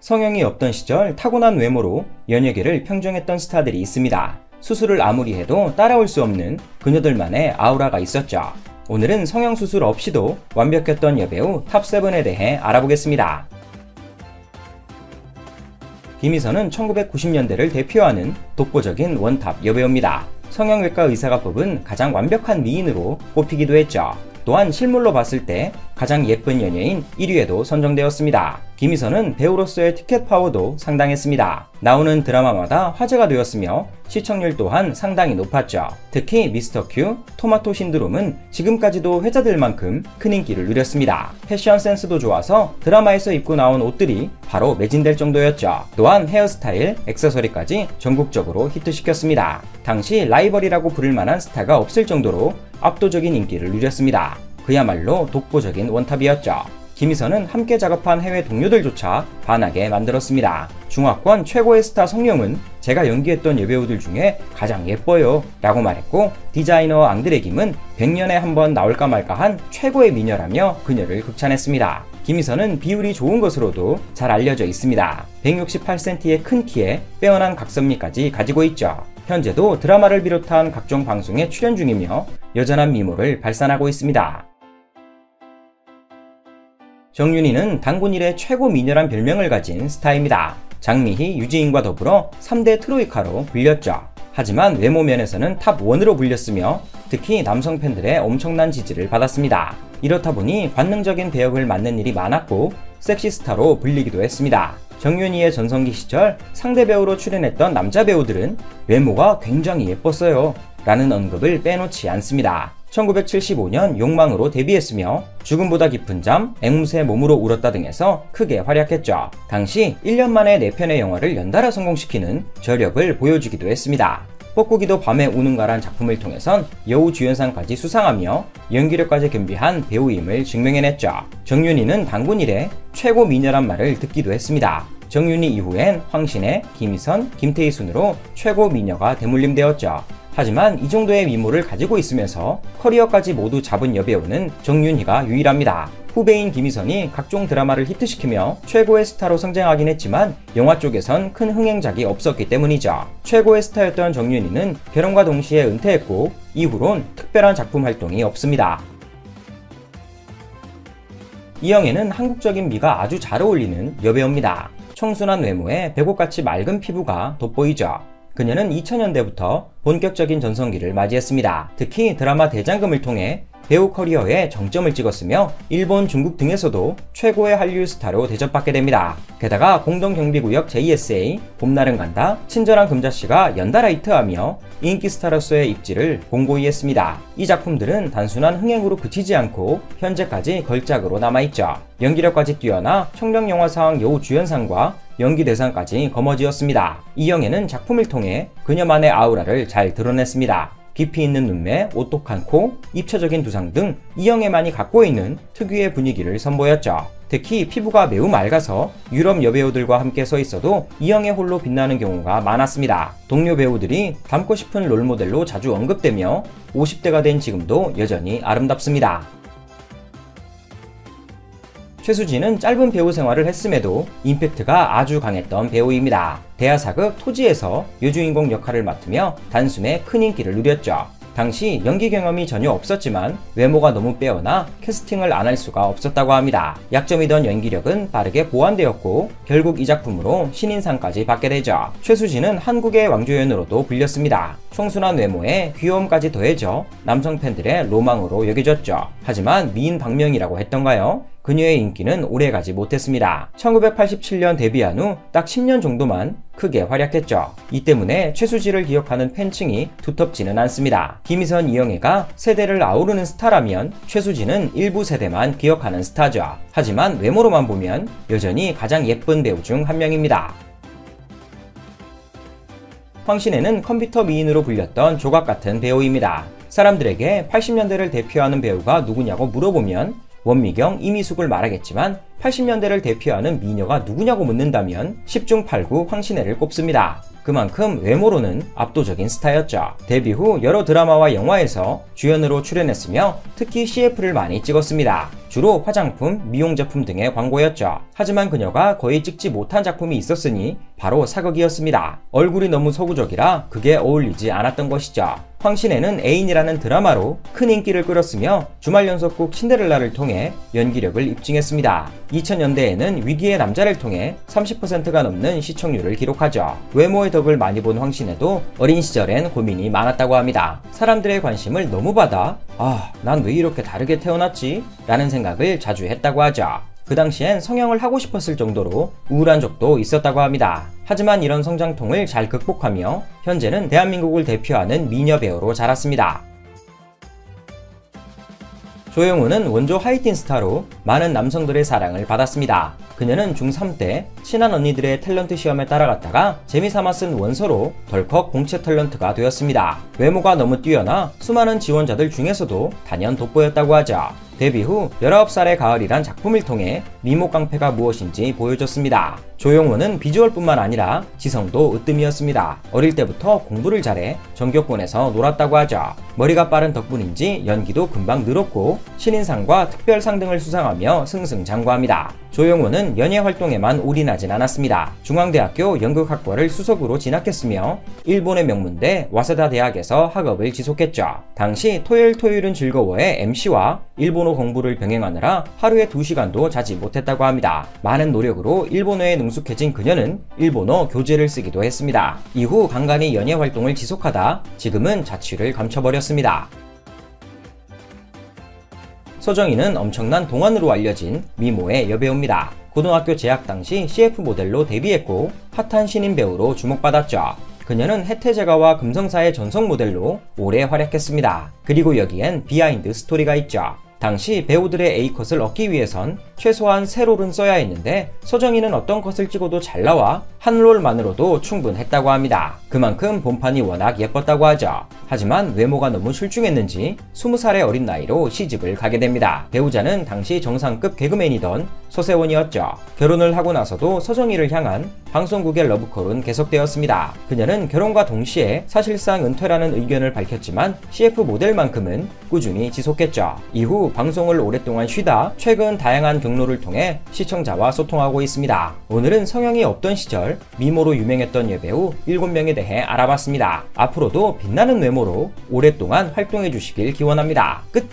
성형이 없던 시절 타고난 외모로 연예계를 평정했던 스타들이 있습니다. 수술을 아무리 해도 따라올 수 없는 그녀들만의 아우라가 있었죠. 오늘은 성형수술 없이도 완벽했던 여배우 탑7에 대해 알아보겠습니다. 김희선은 1990년대를 대표하는 독보적인 원탑 여배우입니다. 성형외과 의사가 뽑은 가장 완벽한 미인으로 꼽히기도 했죠. 또한 실물로 봤을 때 가장 예쁜 연예인 1위에도 선정되었습니다. 김희선은 배우로서의 티켓 파워도 상당했습니다. 나오는 드라마마다 화제가 되었으며 시청률 또한 상당히 높았죠. 특히 미스터 큐, 토마토 신드롬은 지금까지도 회자될 만큼 큰 인기를 누렸습니다. 패션 센스도 좋아서 드라마에서 입고 나온 옷들이 바로 매진될 정도였죠. 또한 헤어스타일, 액세서리까지 전국적으로 히트시켰습니다. 당시 라이벌이라고 부를 만한 스타가 없을 정도로 압도적인 인기를 누렸습니다. 그야말로 독보적인 원탑이었죠. 김희선은 함께 작업한 해외 동료들조차 반하게 만들었습니다. 중화권 최고의 스타 성룡은 제가 연기했던 여배우들 중에 가장 예뻐요 라고 말했고, 디자이너 앙드레 김은 100년에 한 번 나올까 말까한 최고의 미녀라며 그녀를 극찬했습니다. 김희선은 비율이 좋은 것으로도 잘 알려져 있습니다. 168cm의 큰 키에 빼어난 각선미까지 가지고 있죠. 현재도 드라마를 비롯한 각종 방송에 출연 중이며 여전한 미모를 발산하고 있습니다. 정윤희는 단군 이래 최고 미녀란 별명을 가진 스타입니다. 장미희, 유지인과 더불어 3대 트로이카로 불렸죠. 하지만 외모 면에서는 탑1으로 불렸으며 특히 남성 팬들의 엄청난 지지를 받았습니다. 이렇다 보니 관능적인 배역을 맡는 일이 많았고 섹시스타로 불리기도 했습니다. 정윤희의 전성기 시절 상대 배우로 출연했던 남자 배우들은 외모가 굉장히 예뻤어요 라는 언급을 빼놓지 않습니다. 1975년 욕망으로 데뷔했으며 죽음보다 깊은 잠, 앵무새 몸으로 울었다 등에서 크게 활약했죠. 당시 1년 만에 4편의 영화를 연달아 성공시키는 저력을 보여주기도 했습니다. 뻐꾸기도 밤에 우는가란 작품을 통해선 여우주연상까지 수상하며 연기력까지 겸비한 배우임을 증명해냈죠. 정윤희는 단군 이래 최고 미녀란 말을 듣기도 했습니다. 정윤희 이후엔 황신혜, 김희선, 김태희 순으로 최고 미녀가 대물림되었죠. 하지만 이 정도의 미모를 가지고 있으면서 커리어까지 모두 잡은 여배우는 정윤희가 유일합니다. 후배인 김희선이 각종 드라마를 히트시키며 최고의 스타로 성장하긴 했지만 영화 쪽에선 큰 흥행작이 없었기 때문이죠. 최고의 스타였던 정윤희는 결혼과 동시에 은퇴했고 이후론 특별한 작품 활동이 없습니다. 이영애는 한국적인 미가 아주 잘 어울리는 여배우입니다. 청순한 외모에 백옥같이 맑은 피부가 돋보이죠. 그녀는 2000년대부터 본격적인 전성기를 맞이했습니다. 특히 드라마 대장금을 통해 배우 커리어에 정점을 찍었으며 일본, 중국 등에서도 최고의 한류 스타로 대접받게 됩니다. 게다가 공동경비구역 JSA, 봄날은 간다, 친절한 금자씨가 연달아 히트하며 인기 스타로서의 입지를 공고히 했습니다. 이 작품들은 단순한 흥행으로 그치지 않고 현재까지 걸작으로 남아있죠. 연기력까지 뛰어나 청룡영화상 여우주연상과 연기대상까지 거머쥐었습니다. 이영애는 작품을 통해 그녀만의 아우라를 잘 드러냈습니다. 깊이 있는 눈매, 오똑한 코, 입체적인 두상 등 이영애만이 갖고 있는 특유의 분위기를 선보였죠. 특히 피부가 매우 맑아서 유럽 여배우들과 함께 서 있어도 이영애 홀로 빛나는 경우가 많았습니다. 동료 배우들이 닮고 싶은 롤모델로 자주 언급되며 50대가 된 지금도 여전히 아름답습니다. 최수진은 짧은 배우 생활을 했음에도 임팩트가 아주 강했던 배우입니다. 대하사극 토지에서 여주인공 역할을 맡으며 단숨에 큰 인기를 누렸죠. 당시 연기 경험이 전혀 없었지만 외모가 너무 빼어나 캐스팅을 안 할 수가 없었다고 합니다. 약점이던 연기력은 빠르게 보완되었고 결국 이 작품으로 신인상까지 받게 되죠. 최수진은 한국의 왕조연으로도 불렸습니다. 청순한 외모에 귀여움까지 더해져 남성 팬들의 로망으로 여겨졌죠. 하지만 미인 박명이라고 했던가요? 그녀의 인기는 오래가지 못했습니다. 1987년 데뷔한 후 딱 10년 정도만 크게 활약했죠. 이 때문에 최수진을 기억하는 팬층이 두텁지는 않습니다. 김희선, 이영애가 세대를 아우르는 스타라면 최수진은 일부 세대만 기억하는 스타죠. 하지만 외모로만 보면 여전히 가장 예쁜 배우 중 한 명입니다. 황신혜는 컴퓨터 미인으로 불렸던 조각같은 배우입니다. 사람들에게 80년대를 대표하는 배우가 누구냐고 물어보면 원미경, 이미숙을 말하겠지만 80년대를 대표하는 미녀가 누구냐고 묻는다면 10중 8구 황신혜를 꼽습니다. 그만큼 외모로는 압도적인 스타였죠. 데뷔 후 여러 드라마와 영화에서 주연으로 출연했으며 특히 CF를 많이 찍었습니다. 주로 화장품, 미용 제품 등의 광고였죠. 하지만 그녀가 거의 찍지 못한 작품이 있었으니 바로 사극이었습니다. 얼굴이 너무 서구적이라 그게 어울리지 않았던 것이죠. 황신혜는 애인이라는 드라마로 큰 인기를 끌었으며 주말 연속곡 신데렐라를 통해 연기력을 입증했습니다. 2000년대에는 위기의 남자를 통해 30%가 넘는 시청률을 기록하죠. 외모의 덕을 많이 본 황신혜도 어린 시절엔 고민이 많았다고 합니다. 사람들의 관심을 너무 받아 난 왜 이렇게 다르게 태어났지? 라는 생각을 자주 했다고 하죠. 그 당시엔 성형을 하고 싶었을 정도로 우울한 적도 있었다고 합니다. 하지만 이런 성장통을 잘 극복하며 현재는 대한민국을 대표하는 미녀 배우로 자랐습니다. 조영우는 원조 하이틴 스타로 많은 남성들의 사랑을 받았습니다. 그녀는 중3 때 친한 언니들의 탤런트 시험에 따라갔다가 재미삼아 쓴 원서로 덜컥 공채 탤런트가 되었습니다. 외모가 너무 뛰어나 수많은 지원자들 중에서도 단연 돋보였다고 하죠. 데뷔 후 19살의 가을이란 작품을 통해 미모 깡패가 무엇인지 보여줬습니다. 조영우는 비주얼뿐만 아니라 지성도 으뜸이었습니다. 어릴 때부터 공부를 잘해 전교권에서 놀았다고 하죠. 머리가 빠른 덕분인지 연기도 금방 늘었고 신인상과 특별상 등을 수상하며 승승장구합니다. 조영우는 연예 활동에만 올인하진 않았습니다. 중앙대학교 연극학과를 수석으로 진학했으며 일본의 명문대 와세다 대학에서 학업을 지속했죠. 당시 토요일은 즐거워의 MC와 일본어 공부를 병행하느라 하루에 2시간도 자지 못했다고 합니다. 많은 노력으로 일본어에 능숙해진 그녀는 일본어 교재를 쓰기도 했습니다. 이후 간간히 연예 활동을 지속하다 지금은 자취를 감춰버렸습니다. 서정희는 엄청난 동안으로 알려진 미모의 여배우입니다. 고등학교 재학 당시 CF 모델로 데뷔했고 핫한 신인 배우로 주목받았죠. 그녀는 해태제가와 금성사의 전속 모델로 오래 활약했습니다. 그리고 여기엔 비하인드 스토리가 있죠. 당시 배우들의 A컷을 얻기 위해선 최소한 3롤은 써야 했는데 서정희는 어떤 컷을 찍어도 잘 나와 한 롤만으로도 충분했다고 합니다. 그만큼 본판이 워낙 예뻤다고 하죠. 하지만 외모가 너무 출중했는지 20살의 어린 나이로 시집을 가게 됩니다. 배우자는 당시 정상급 개그맨이던 서세원이었죠. 결혼을 하고 나서도 서정희를 향한 방송국의 러브콜은 계속되었습니다. 그녀는 결혼과 동시에 사실상 은퇴라는 의견을 밝혔지만 CF 모델만큼은 꾸준히 지속했죠. 이후 방송을 오랫동안 쉬다 최근 다양한 경로를 통해 시청자와 소통하고 있습니다. 오늘은 성형이 없던 시절 미모로 유명했던 여배우 7명에 대해 알아봤습니다. 앞으로도 빛나는 외모로 오랫동안 활동해 주시길 기원합니다. 끝!